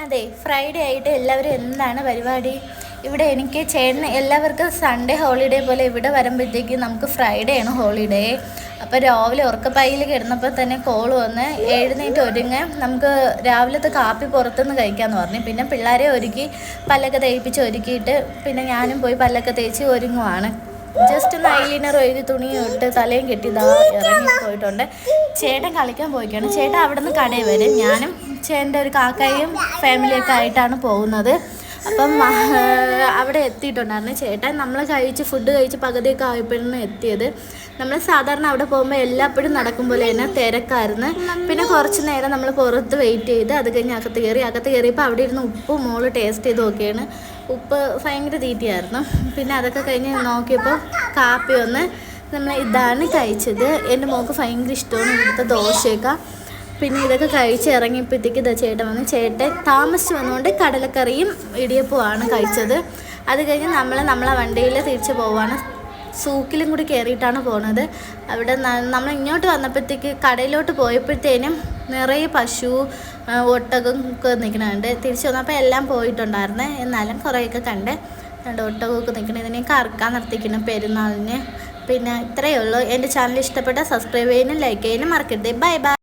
അതെ, ഫ്രൈഡേ ആയിട്ട് എല്ലാവരും എന്താണ് പരിപാടി? ഇവിടെ എനിക്ക് ചേട്ടന് എല്ലാവർക്കും സൺഡേ ഹോളിഡേ പോലെ ഇവിടെ വരുമ്പോഴത്തേക്ക് നമുക്ക് ഫ്രൈഡേ ആണ് ഹോളിഡേ. അപ്പോൾ രാവിലെ ഉറക്കപ്പായിൽ കിടന്നപ്പോൾ തന്നെ കോൾ വന്ന് എഴുന്നേറ്റ് ഒരുങ്ങ് നമുക്ക് രാവിലത്തെ കാപ്പി പുറത്തുനിന്ന് കഴിക്കാമെന്ന് പറഞ്ഞു. പിന്നെ പിള്ളേരെ ഒരുക്കി പല്ലൊക്കെ തേപ്പിച്ച് ഒരുക്കിയിട്ട് പിന്നെ ഞാനും പോയി പല്ലൊക്കെ തേച്ച് ഒരുങ്ങുവാണ്. ജസ്റ്റ് ഒന്ന് ഐലൈനർ എഴുതി തുണിയും ഇട്ട് തലയും കെട്ടി ഇറങ്ങി പോയിട്ടുണ്ട്. ചേട്ടൻ കളിക്കാൻ പോയിക്കാണ്. ചേട്ടൻ അവിടെ നിന്ന് കടയിൽ വരും. ഞാനും ചേട്ടൻ്റെ ഒരു കാക്കയും ഫാമിലിയൊക്കെ ആയിട്ടാണ് പോകുന്നത്. അപ്പം അവിടെ എത്തിയിട്ടുണ്ടായിരുന്നു ചേട്ടൻ. നമ്മൾ ഫുഡ് കഴിച്ച് പകുതിയൊക്കെ ആയപ്പോഴാണ് എത്തിയത്. നമ്മൾ സാധാരണ അവിടെ പോകുമ്പോൾ എല്ലാപ്പോഴും നടക്കും പോലെ തന്നെ തിരക്കായിരുന്നു. പിന്നെ കുറച്ച് നേരം നമ്മൾ പുറത്ത് വെയിറ്റ് ചെയ്ത് അത് കഴിഞ്ഞ് അകത്ത് കയറിയപ്പോൾ അവിടെ ഇരുന്ന് ഉപ്പ് മോള് ടേസ്റ്റ് ചെയ്ത് നോക്കിയാണ്. ഉപ്പ് ഭയങ്കര തീറ്റിയായിരുന്നു. പിന്നെ അതൊക്കെ കഴിഞ്ഞ് നോക്കിയപ്പോൾ കാപ്പി വന്ന് നമ്മൾ ഇതാണ് കഴിച്ചത്. എൻ്റെ മോൾക്ക് ഭയങ്കര ഇഷ്ടമാണ് ഇവിടുത്തെ ദോശയൊക്കെ. പിന്നെ ഇതൊക്കെ കഴിച്ച് ഇറങ്ങിയപ്പോഴത്തേക്ക് ചേട്ടൻ വന്നു. ചേട്ടൻ താമസിച്ച് വന്നുകൊണ്ട് കടലക്കറിയും ഇടിയപ്പവുമാണ് കഴിച്ചത്. അത് കഴിഞ്ഞ് നമ്മളെ വണ്ടിയിൽ തിരിച്ച് പോവാണ്. സൂക്കിലും കൂടി കയറിയിട്ടാണ് പോകുന്നത്. അവിടെ നമ്മൾ ഇങ്ങോട്ട് വന്നപ്പോഴത്തേക്ക് കടയിലോട്ട് പോയപ്പോഴത്തേനും നിറയെ പശു ഒട്ടകം ഒക്കെ നിൽക്കണുണ്ട്. തിരിച്ച് വന്നപ്പോൾ എല്ലാം പോയിട്ടുണ്ടായിരുന്നു. എന്നാലും കുറേയൊക്കെ കണ്ട് ഒട്ടകമൊക്കെ നിൽക്കണം. ഇതിനെയൊക്കെ അറുക്കാൻ നിർത്തിക്കണം പെരുന്നാളിന്. പിന്നെ ഇത്രയേ ഉള്ളൂ. എൻ്റെ ചാനൽ ഇഷ്ടപ്പെട്ടാൽ സബ്സ്ക്രൈബ് ചെയ്യാനും ലൈക്ക് ചെയ്യാനും മറക്കരുത്. Bye bye.